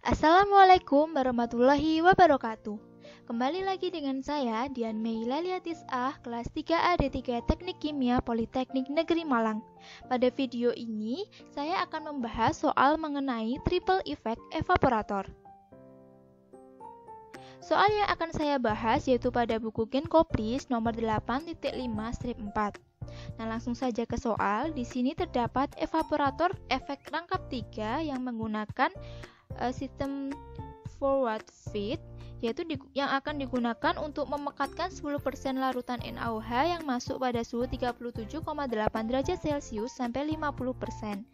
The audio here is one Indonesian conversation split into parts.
Assalamualaikum warahmatullahi wabarakatuh. Kembali lagi dengan saya, Dian Meila Liatisah, kelas 3A D3 Teknik Kimia Politeknik Negeri Malang. Pada video ini, saya akan membahas soal mengenai triple effect evaporator. Soal yang akan saya bahas yaitu pada buku Genkoplis nomor 8.5-4. Nah, langsung saja ke soal. Di sini terdapat evaporator efek rangkap 3 yang menggunakan sistem forward feed, yaitu yang akan digunakan untuk memekatkan 10% larutan NaOH yang masuk pada suhu 37,8 derajat Celcius sampai 50%.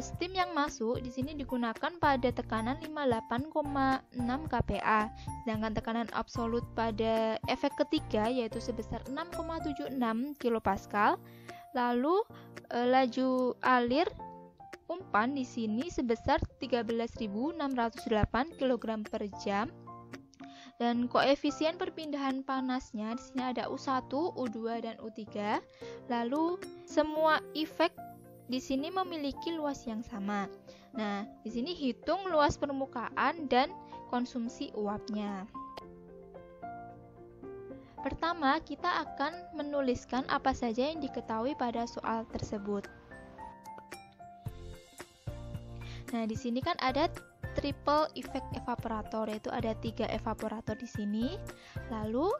Steam yang masuk di sini digunakan pada tekanan 58,6 kPa, sedangkan tekanan absolut pada efek ketiga yaitu sebesar 6,76 kPa. Lalu laju alir umpan di sini sebesar 13.608 kg per jam. Dan koefisien perpindahan panasnya di sini ada U1, U2 dan U3. Lalu semua efek di sini memiliki luas yang sama. Nah, di sini hitung luas permukaan dan konsumsi uapnya. Pertama, kita akan menuliskan apa saja yang diketahui pada soal tersebut. Nah, di sini kan ada triple effect evaporator, yaitu ada 3 evaporator di sini. Lalu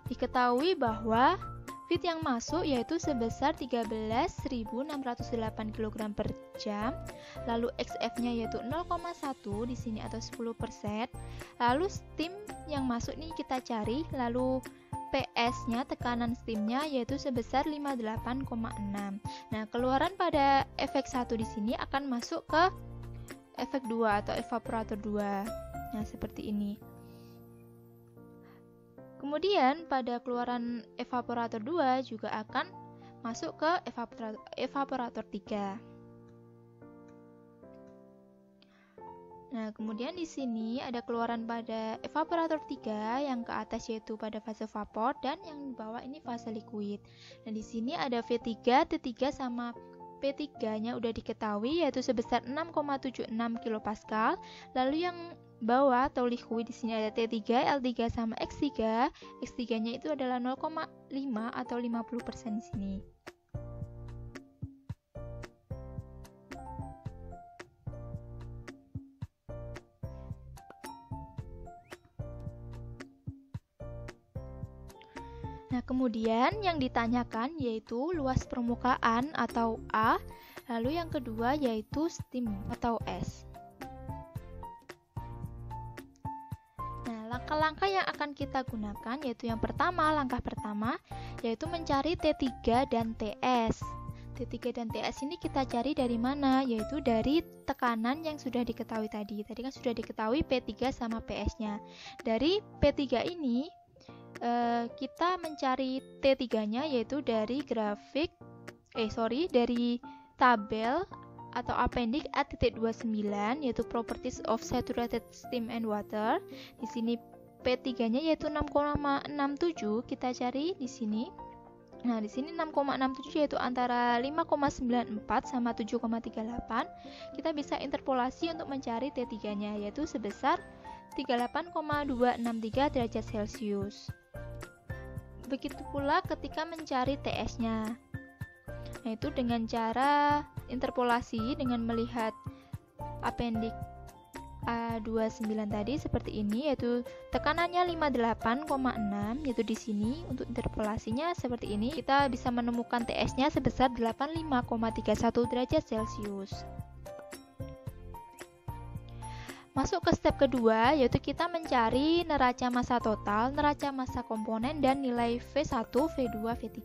diketahui bahwa feed yang masuk yaitu sebesar 13.608 kg per jam. Lalu XF-nya yaitu 0,1 di sini atau 10%. Lalu steam yang masuk ini kita cari, lalu PS-nya, tekanan steamnya yaitu sebesar 58,6. Nah, keluaran pada efek 1 di sini akan masuk ke efek 2 atau evaporator 2. Nah, seperti ini. Kemudian pada keluaran evaporator 2 juga akan masuk ke evaporator 3. Nah, kemudian di sini ada keluaran pada evaporator 3 yang ke atas yaitu pada fase vapor dan yang di bawah ini fase liquid. Nah, di sini ada V3, T3 sama P3-nya udah diketahui yaitu sebesar 6,76 kPa. Lalu yang bawah atau liquid di sini ada T3, L3 sama X3. X3-nya itu adalah 0,5 atau 50% di sini. Nah, kemudian yang ditanyakan yaitu luas permukaan atau A, lalu yang kedua yaitu steam atau S. Nah, langkah-langkah yang akan kita gunakan yaitu yang pertama, langkah pertama yaitu mencari T3 dan TS. T3 dan TS ini kita cari dari mana? Yaitu dari tekanan yang sudah diketahui tadi. Tadi kan sudah diketahui P3 sama PS-nya. Dari P3 ini kita mencari T3-nya yaitu dari dari tabel atau appendix A.29 yaitu Properties of Saturated Steam and Water. Di sini P3-nya yaitu 6,67 kita cari di sini. Nah, di sini 6,67 yaitu antara 5,94 sama 7,38. Kita bisa interpolasi untuk mencari T3-nya yaitu sebesar 38,263 derajat Celcius. Begitu pula ketika mencari TS-nya. Nah, itu dengan cara interpolasi dengan melihat appendix A29 tadi seperti ini, yaitu tekanannya 58,6, yaitu di sini untuk interpolasinya seperti ini. Kita bisa menemukan TS-nya sebesar 85,31 derajat Celcius. Masuk ke step kedua, yaitu kita mencari neraca massa total, neraca massa komponen, dan nilai V1, V2, V3.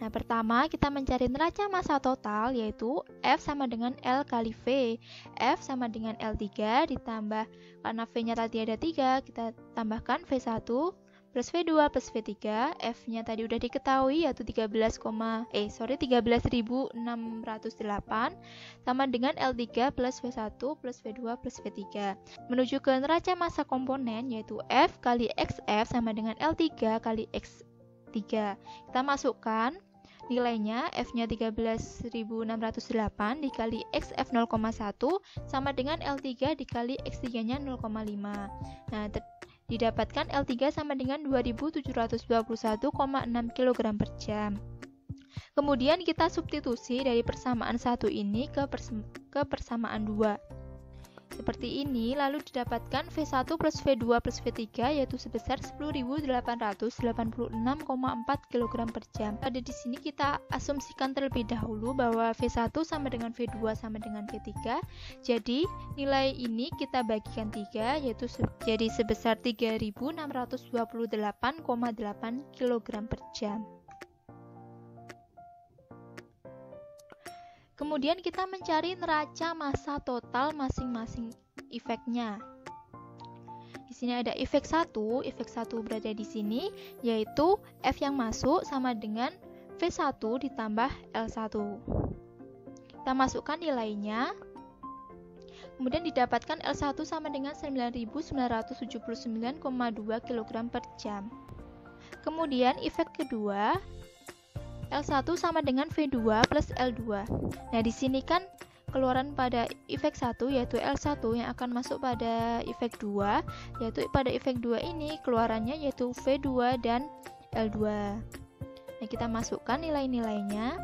Nah, pertama kita mencari neraca massa total, yaitu F sama dengan L kali V. F sama dengan L3 ditambah, karena V-nya tadi ada 3, kita tambahkan V1 plus V2 plus V3. F-nya tadi udah diketahui yaitu 13.608 sama dengan L3 plus V1 plus V2 plus V3. Menuju ke neraca massa komponen yaitu F kali XF sama dengan L3 kali X3. Kita masukkan Nilainya F-nya 13.608 dikali X F 0,1 sama dengan L3 dikali X3-nya 0,5. Nah, didapatkan L3 sama dengan 2721,6 kg per jam. Kemudian kita substitusi dari persamaan 1 ini ke persamaan 2. Seperti ini, lalu didapatkan V1 plus V2 plus V3 yaitu sebesar 10.886,4 kg per jam. Pada di sini kita asumsikan terlebih dahulu bahwa V1 sama dengan V2 sama dengan V3. Jadi, nilai ini kita bagikan 3 yaitu jadi sebesar 3.628,8 kg per jam. Kemudian kita mencari neraca massa total masing-masing efeknya. Di sini ada efek 1 berada di sini, yaitu F yang masuk sama dengan V1 ditambah L1. Kita masukkan nilainya, kemudian didapatkan L1 sama dengan 9.979,2 kg per jam. Kemudian efek kedua, L1 sama dengan V2 plus L2. Nah, di sini kan keluaran pada efek 1 yaitu L1 yang akan masuk pada efek 2, yaitu pada efek 2 ini keluarannya yaitu V2 dan L2. Nah, kita masukkan nilai-nilainya.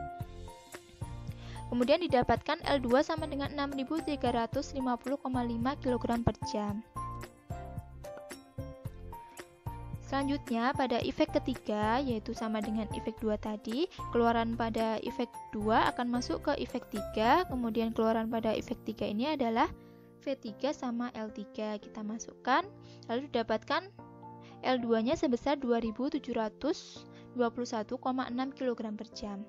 Kemudian didapatkan L2 sama dengan 6.350,5 kg per jam. Selanjutnya pada efek ketiga yaitu sama dengan efek 2 tadi, keluaran pada efek 2 akan masuk ke efek 3, kemudian keluaran pada efek 3 ini adalah V3 sama L3. Kita masukkan, lalu didapatkan L2 nya sebesar 2.721,6 kg per jam.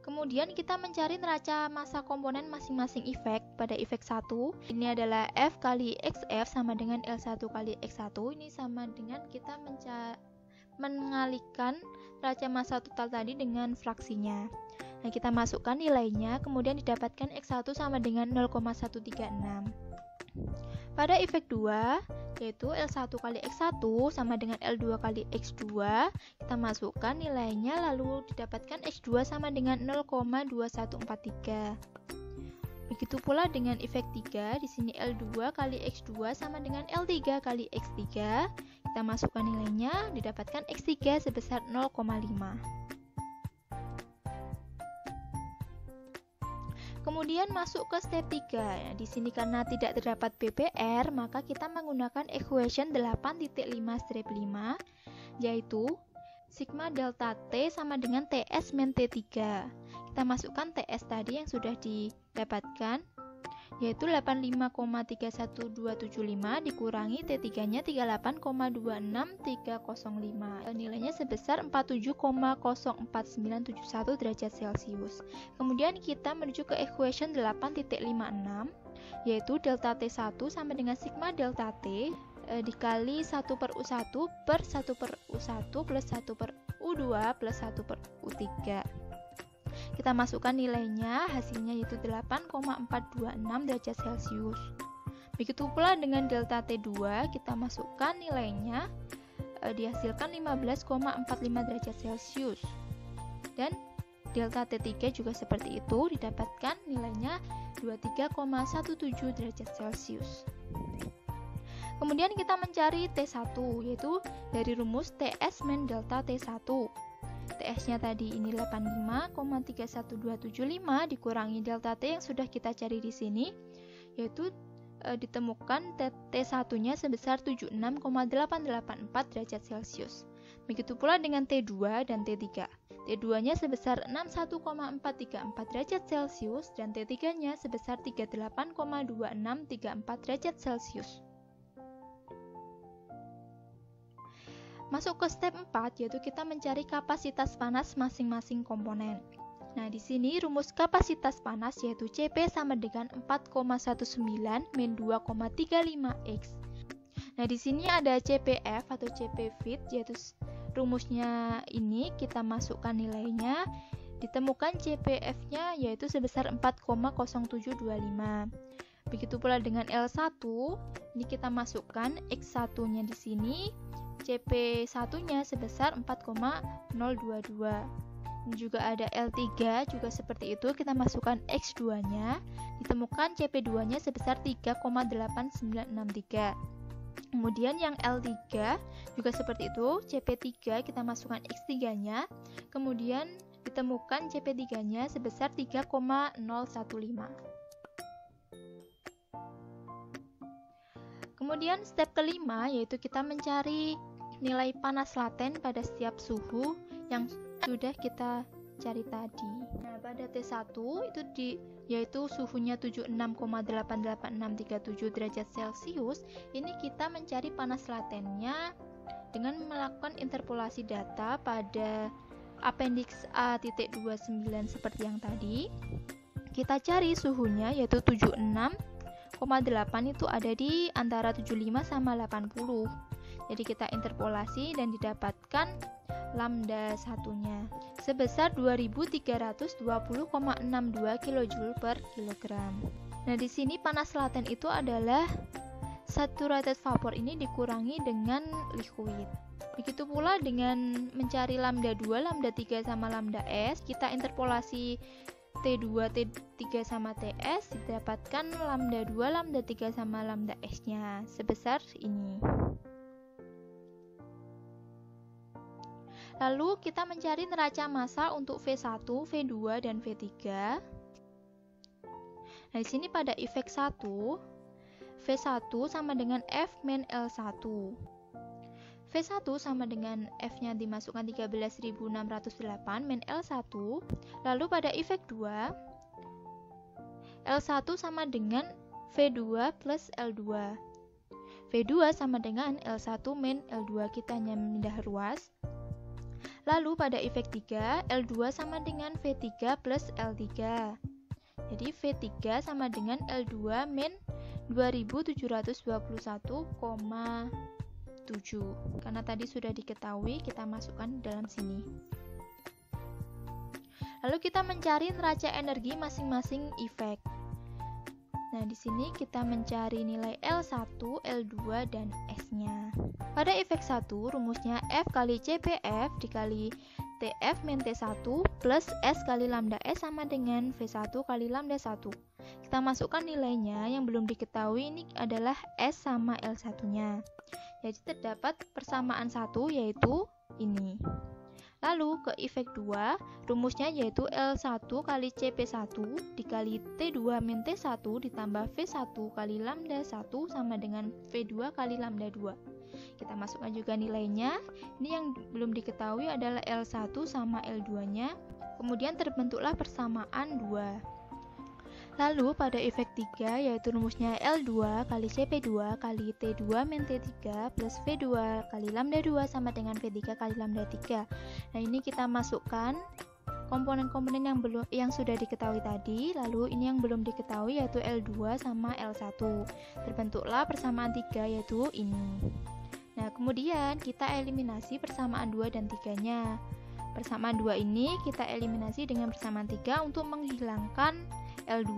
Kemudian kita mencari neraca massa komponen masing-masing efek. Pada efek 1, ini adalah F kali XF sama dengan L1 kali X1. Ini sama dengan kita mengalihkan neraca massa total tadi dengan fraksinya. Nah, kita masukkan nilainya, kemudian didapatkan X1 sama dengan 0,136. Pada efek 2, yaitu L1 kali X1 sama dengan L2 kali X2, kita masukkan nilainya, lalu didapatkan X2 sama dengan 0,2143. Begitu pula dengan efek 3, di sini L2 kali X2 sama dengan L3 kali X3. Kita masukkan nilainya, didapatkan X3 sebesar 0,5. Kemudian masuk ke step 3. Nah, di sini karena tidak terdapat PPR, maka kita menggunakan equation 8.5-5, yaitu sigma delta T sama dengan TS min T3. Kita masukkan TS tadi yang sudah didapatkan, yaitu 85,31275 dikurangi T3-nya 38,26305. Nilainya sebesar 47,04971 derajat Celcius. Kemudian kita menuju ke equation 8.56, yaitu delta T1 sama dengan sigma delta T dikali 1/U1 per 1/U1 plus 1/U2 plus 1/U3. Kita masukkan nilainya, hasilnya yaitu 8,426 derajat Celcius. Begitu pula dengan delta T2, kita masukkan nilainya, dihasilkan 15,45 derajat Celcius. Dan delta T3 juga seperti itu, didapatkan nilainya 23,17 derajat Celcius. Kemudian kita mencari T1, yaitu dari rumus TS min delta T1. TS-nya tadi ini 85,31275 dikurangi delta T yang sudah kita cari di sini, yaitu ditemukan T1-nya sebesar 76,884 derajat Celcius. Begitu pula dengan T2 dan T3. T2-nya sebesar 61,434 derajat Celcius dan T3-nya sebesar 38,2634 derajat Celcius. Masuk ke step 4, yaitu kita mencari kapasitas panas masing-masing komponen. Nah, di sini rumus kapasitas panas yaitu CP sama dengan 4,19 min 2,35X. Nah, di sini ada CPF atau CP fit, yaitu rumusnya ini kita masukkan nilainya, ditemukan CPF-nya yaitu sebesar 4,0725. Begitu pula dengan L1, ini kita masukkan X1-nya di sini, CP1-nya sebesar 4,022. Ini juga ada L3 juga seperti itu, kita masukkan X2-nya, ditemukan CP2-nya sebesar 3,8963. Kemudian yang L3 juga seperti itu, CP3 kita masukkan X3-nya, kemudian ditemukan CP3-nya sebesar 3,015. Kemudian step kelima yaitu kita mencari nilai panas laten pada setiap suhu yang sudah kita cari tadi. Nah, pada T1 yaitu suhunya 76,88637 derajat Celcius, ini kita mencari panas latennya dengan melakukan interpolasi data pada appendix A.29 seperti yang tadi. Kita cari suhunya yaitu 76,8 itu ada di antara 75 sama 80. Jadi kita interpolasi dan didapatkan lambda satunya sebesar 2320,62 kJ per kilogram. Nah, di sini panas laten itu adalah saturated vapor ini dikurangi dengan liquid. Begitu pula dengan mencari lambda 2, lambda 3 sama lambda S, kita interpolasi T2, T3 sama TS, didapatkan lambda 2, lambda 3 sama lambda S-nya sebesar ini. Lalu kita mencari neraca massa untuk V1, V2, dan V3. Nah, di sini pada efek 1, V1 sama dengan F min L1. V1 sama dengan F-nya dimasukkan 13.608 min L1. Lalu pada efek 2, L1 sama dengan V2 plus L2. V2 sama dengan L1 min L2, kita hanya memindah ruas. Lalu pada efek 3, L2 sama dengan V3 plus L3. Jadi V3 sama dengan L2 min 2721,7. Karena tadi sudah diketahui, kita masukkan dalam sini. Lalu kita mencari neraca energi masing-masing efek. Nah, di sini kita mencari nilai L1, L2, dan S-nya. Pada efek 1, rumusnya F kali CPF dikali TF min T1 plus S kali lambda S sama dengan V1 kali lambda 1. Kita masukkan nilainya, yang belum diketahui ini adalah S sama L1-nya. Jadi terdapat persamaan 1 yaitu ini. Lalu ke efek 2, rumusnya yaitu L1 kali CP1 dikali T2 min T1 ditambah V1 kali lambda 1 sama dengan V2 kali lambda 2. Kita masukkan juga nilainya. Ini yang belum diketahui adalah L1 sama L2-nya. Kemudian terbentuklah persamaan 2. Lalu pada efek 3 yaitu rumusnya L2 kali CP2 kali T2 min T3 plus V2 kali lambda 2 sama dengan V3 kali lambda 3. Nah, ini kita masukkan komponen-komponen yang sudah diketahui tadi. Lalu ini yang belum diketahui yaitu L2 sama L1. Terbentuklah persamaan 3 yaitu ini. Nah, kemudian kita eliminasi persamaan 2 dan 3-nya. Persamaan 2 ini kita eliminasi dengan persamaan 3 untuk menghilangkan L2.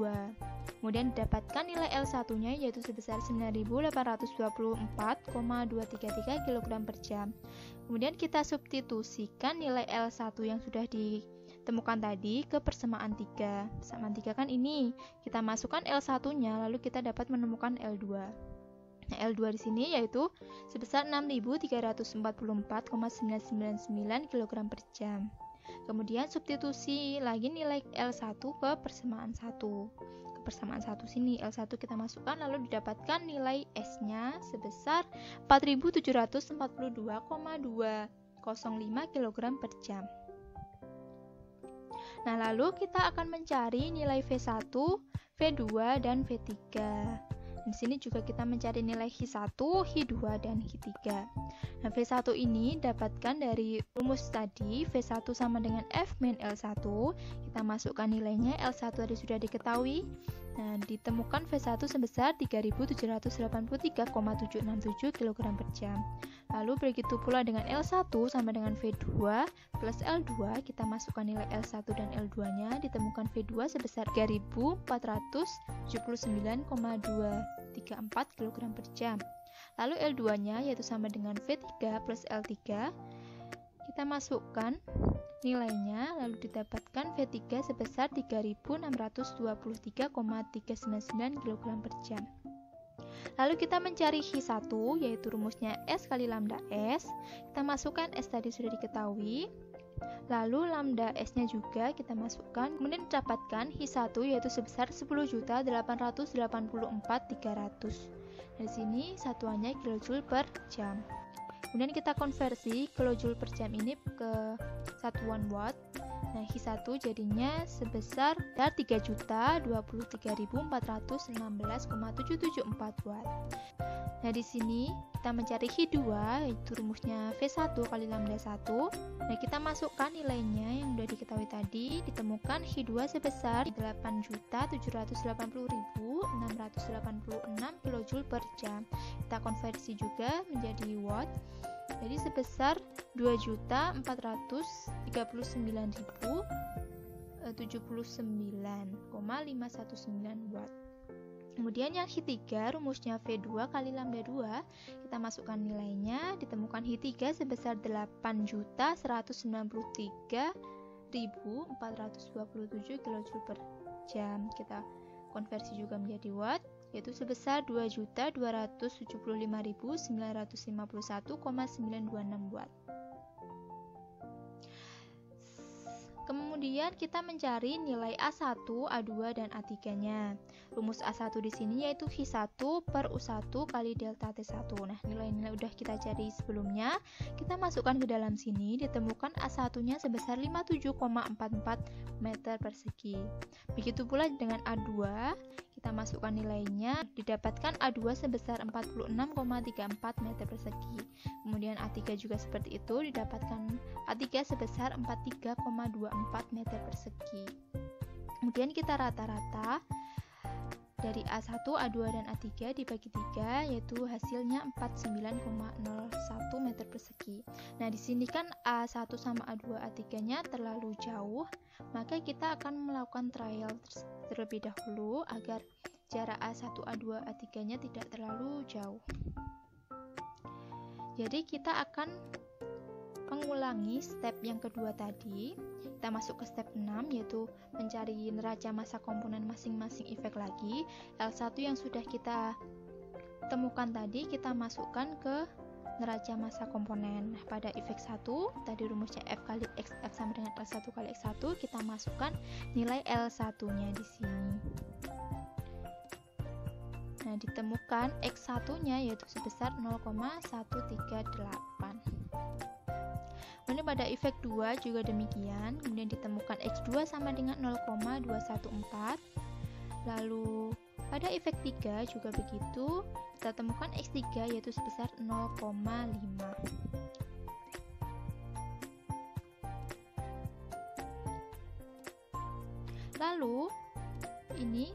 Kemudian didapatkan nilai L1-nya yaitu sebesar 9.824,233 kg per jam. Kemudian kita substitusikan nilai L1 yang sudah ditemukan tadi ke persamaan 3. Persamaan 3 kan ini. Kita masukkan L1-nya lalu kita dapat menemukan L2. Nah, L2 di sini yaitu sebesar 6.344,999 kg per jam. Kemudian substitusi lagi nilai L1 ke persamaan 1. Ke persamaan 1 sini L1 kita masukkan lalu didapatkan nilai S-nya sebesar 4.742,205 kg per jam. Nah, lalu kita akan mencari nilai V1, V2, dan V3. Di sini juga kita mencari nilai H1, H2, dan H3. Nah, V1 ini dapatkan dari rumus tadi, V1 sama dengan F min L1. Kita masukkan nilainya, L1 tadi sudah diketahui. Nah, ditemukan V1 sebesar 3783,767 kg per jam. Lalu begitu pula dengan L1 sama dengan V2 plus L2, kita masukkan nilai L1 dan L2-nya, ditemukan V2 sebesar 3479,234 kg per jam. Lalu L2-nya yaitu sama dengan V3 plus L3, kita masukkan nilainya, lalu didapatkan V3 sebesar 3623,399 kg per jam. Lalu kita mencari Hi1, yaitu rumusnya S kali lambda S. Kita masukkan S tadi sudah diketahui, lalu lambda S-nya juga kita masukkan, kemudian didapatkan Hi1 yaitu sebesar 10.884.300. Di sini satuannya kilojoule per jam. Kemudian kita konversi kilojoule per jam ini ke satuan watt. Nah, Hi1 jadinya sebesar 3.023.416,774 watt. Nah, di sini kita mencari Hi2 yaitu rumusnya V1 kali lambda 1. Nah, kita masukkan nilainya yang sudah diketahui tadi, ditemukan Hi2 sebesar 8.070.686 kJ per jam. Kita konversi juga menjadi watt. Jadi sebesar 2.439.079,519 watt. Kemudian yang Hi3 rumusnya V2 kali lambda 2, kita masukkan nilainya, ditemukan Hi3 sebesar 8.133.427 kJ per jam. Kita konversi juga menjadi watt, yaitu sebesar 2.275.951,926 watt. Kemudian kita mencari nilai A1, A2, dan A3-nya. Rumus A1 di sini yaitu Hi1 per U1 kali delta T1. Nah, nilai-nilai udah kita cari sebelumnya, kita masukkan ke dalam sini, ditemukan A1-nya sebesar 57,44 meter persegi. Begitu pula dengan A2, kita masukkan nilainya, didapatkan A2 sebesar 46,34 meter persegi. Kemudian A3 juga seperti itu, didapatkan A3 sebesar 43,24 meter persegi. Kemudian kita rata-rata dari A1, A2, dan A3 dibagi 3, yaitu hasilnya 49,01 meter persegi. Nah, di sini kan A1 sama A2, A3-nya terlalu jauh, maka kita akan melakukan trial terlebih dahulu agar jarak A1, A2, A3-nya tidak terlalu jauh. Jadi kita akan mengulangi step yang kedua tadi. Kita masuk ke step 6, yaitu mencari neraca massa komponen masing-masing efek lagi. L1 yang sudah kita temukan tadi, kita masukkan ke neraca massa komponen. Nah, pada efek 1, tadi rumusnya F kali X, F sama dengan L1 kali X1, kita masukkan nilai L1-nya di sini. Nah, ditemukan X1-nya yaitu sebesar 0,138. Kemudian pada efek 2 juga demikian, kemudian ditemukan X2 sama dengan 0,214. Lalu pada efek 3 juga begitu, kita temukan X3 yaitu sebesar 0,5. Lalu ini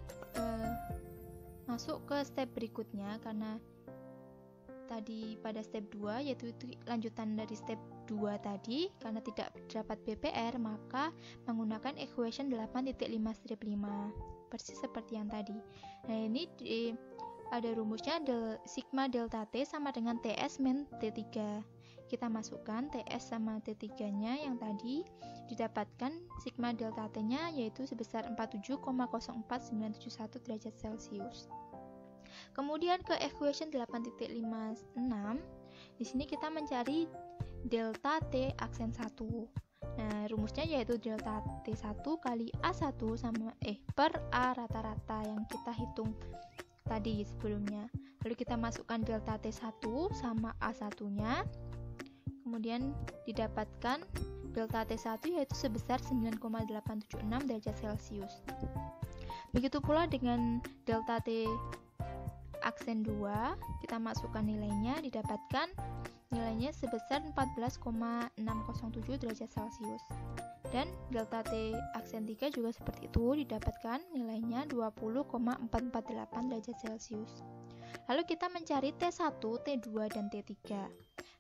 masuk ke step berikutnya, karena tadi pada step 2 yaitu lanjutan dari step 2 tadi, karena tidak dapat BPR maka menggunakan equation 8.5-5 persis seperti yang tadi. Nah, ini ada rumusnya sigma delta T sama dengan TS min T3. Kita masukkan TS sama T3-nya yang tadi, didapatkan sigma delta T-nya yaitu sebesar 47,04971 derajat Celcius. Kemudian ke equation 8.56, di sini kita mencari delta T aksen 1. Nah, rumusnya yaitu delta T1 kali A1 sama per A rata-rata yang kita hitung tadi sebelumnya. Lalu kita masukkan delta T1 sama A1-nya. Kemudian didapatkan delta T1 yaitu sebesar 9,876 derajat Celcius. Begitu pula dengan delta T aksen 2, kita masukkan nilainya, didapatkan nilainya sebesar 14,607 derajat Celcius. Dan delta T aksen 3 juga seperti itu, didapatkan nilainya 20,448 derajat Celcius. Lalu kita mencari T1, T2, dan T3.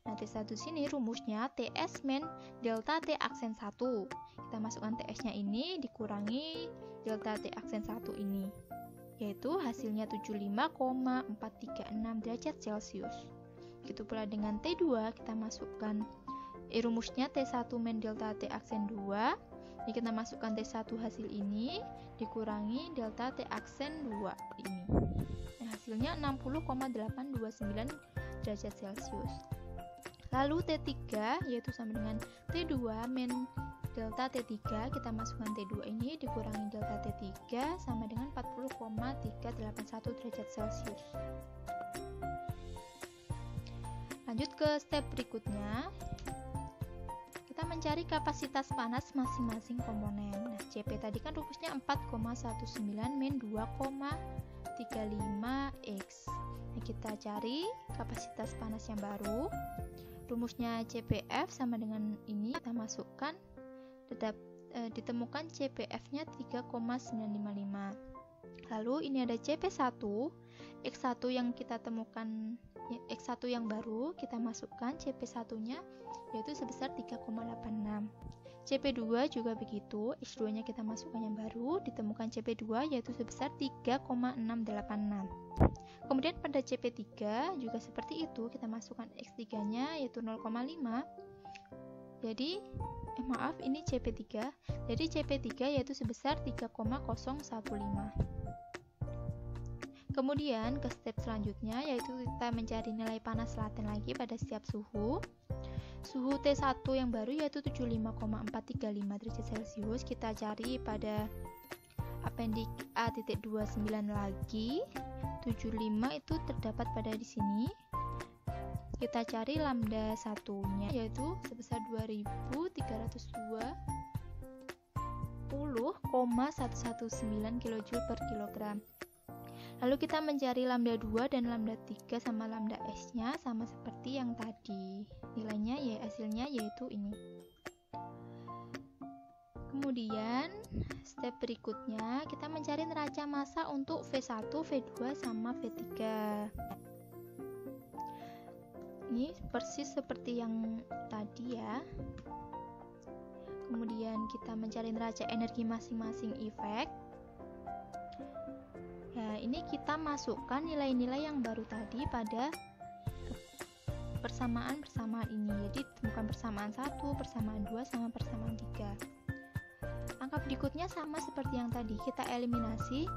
Nah, T1 sini rumusnya TS min delta T aksen 1. Kita masukkan TS-nya ini dikurangi delta T aksen 1 ini, yaitu hasilnya 75,436 derajat Celcius. Begitu pula dengan T2, kita masukkan rumusnya T1 min delta T aksen 2. Jadi kita masukkan T1 hasil ini dikurangi delta T aksen 2 ini. Nah, hasilnya 60,829 derajat Celcius. Lalu T3 yaitu sama dengan T2 min delta T3, kita masukkan T2 ini dikurangi delta T3 sama dengan 40,381 derajat Celcius. Lanjut ke step berikutnya, kita mencari kapasitas panas masing-masing komponen. Nah, CP tadi kan rumusnya 4,19 min 2,35X. Nah, kita cari kapasitas panas yang baru. Rumusnya CPF sama dengan ini, kita masukkan, ditemukan CPF-nya 3,955. Lalu ini ada CP1, X1 yang kita temukan, X1 yang baru, kita masukkan CP1-nya yaitu sebesar 3,86. CP2 juga begitu, X2-nya kita masukkan yang baru, ditemukan CP2 yaitu sebesar 3,686. Kemudian pada CP3 juga seperti itu, kita masukkan X3-nya yaitu 0,5. Jadi, ini CP3. Jadi CP3 yaitu sebesar 3,015. Kemudian ke step selanjutnya yaitu kita mencari nilai panas laten lagi pada setiap suhu. Suhu T1 yang baru yaitu 75,435 derajat Celcius. Kita cari pada appendix A.29 lagi. 75 itu terdapat pada di sini. Kita cari lambda satunya yaitu sebesar 2320,119 kJ per kilogram. Lalu kita mencari lambda 2 dan lambda 3 sama lambda S-nya sama seperti yang tadi. Nilainya hasilnya yaitu ini. Kemudian step berikutnya kita mencari neraca massa untuk V1, V2 sama V3. Ini persis seperti yang tadi ya. Kemudian kita mencari neraca energi masing-masing efek. Ya, ini kita masukkan nilai-nilai yang baru tadi pada persamaan-persamaan ini. Jadi temukan persamaan 1, persamaan 2 sama persamaan 3. Angka berikutnya sama seperti yang tadi, kita eliminasi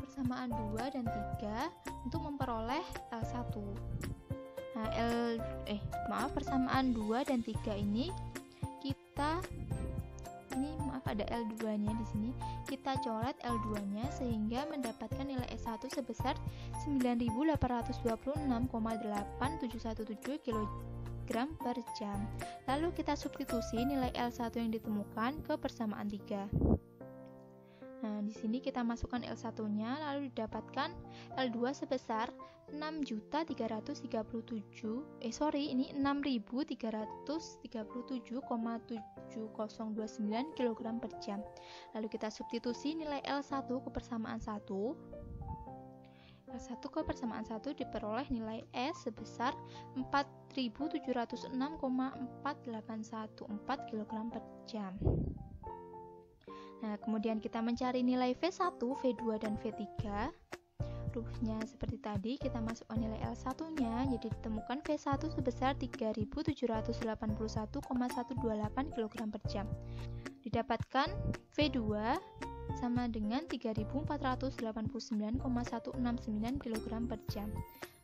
persamaan 2 dan 3 untuk memperoleh L1. Nah, persamaan 2 dan 3 ini ada L2-nya di sini. Kita coret L2-nya sehingga mendapatkan nilai S1 sebesar 9.826,8717 kg per jam. Lalu kita substitusi nilai L1 yang ditemukan ke persamaan 3. Nah, di sini kita masukkan L1-nya lalu didapatkan L2 sebesar 6.337,7029 kg per jam. Lalu kita substitusi nilai L1 ke persamaan 1. L1 ke persamaan 1 diperoleh nilai S sebesar 4.706,4814 kg per jam. Nah, kemudian kita mencari nilai V1, V2, dan V3. Rumusnya seperti tadi, kita masukkan nilai L1-nya, jadi ditemukan V1 sebesar 3.781,128 kg per jam. Didapatkan V2 sama dengan 3.489,169 kg per jam.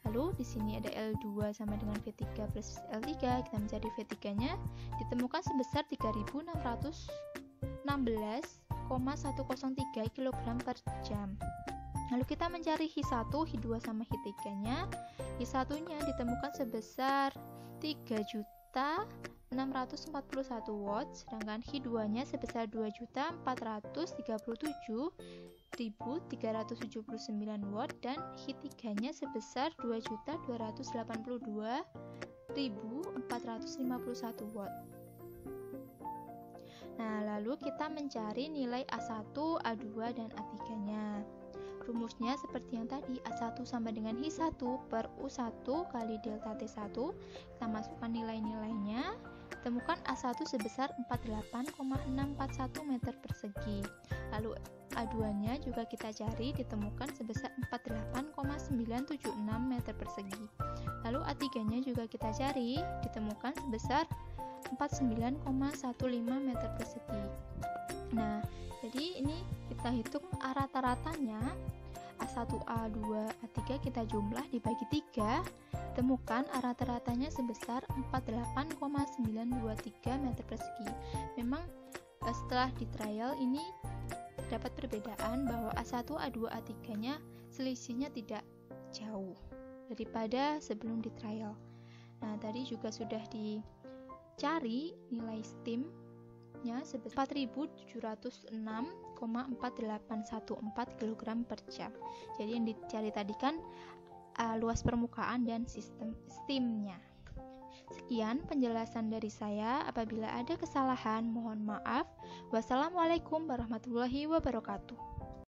Lalu di sini ada L2 sama dengan V3 plus L3, kita mencari V3-nya, ditemukan sebesar 3.616,103 kg per jam. Lalu kita mencari Hi1, Hi2 sama Hi3-nya. Hi1-nya ditemukan sebesar 3.641 watt, sedangkan Hi2-nya sebesar 2.437.379 watt dan Hi3-nya sebesar 2.282 1451 watt. Nah, lalu kita mencari nilai A1, A2, dan A3-nya. Rumusnya seperti yang tadi, A1 sama dengan Hi1 per U1 kali delta T1. Kita masukkan nilai-nilainya. Temukan A1 sebesar 48,641 meter persegi. Lalu A2-nya juga kita cari, ditemukan sebesar 48,976 meter persegi. Lalu A3-nya juga kita cari, ditemukan sebesar 49,15 meter persegi. Nah, jadi ini kita hitung rata-ratanya. A1, A2, A3 kita jumlah dibagi 3, temukan rata-ratanya sebesar 48,923 meter persegi. Memang setelah di trial ini terdapat perbedaan bahwa A1, A2, A3-nya selisihnya tidak jauh daripada sebelum di trial. Nah, tadi juga sudah dicari nilai STIM-nya sebesar 4706,4814 kg per jam. Jadi yang dicari tadi kan luas permukaan dan sistem STIM-nya. Sekian penjelasan dari saya. Apabila ada kesalahan, mohon maaf. Wassalamualaikum warahmatullahi wabarakatuh.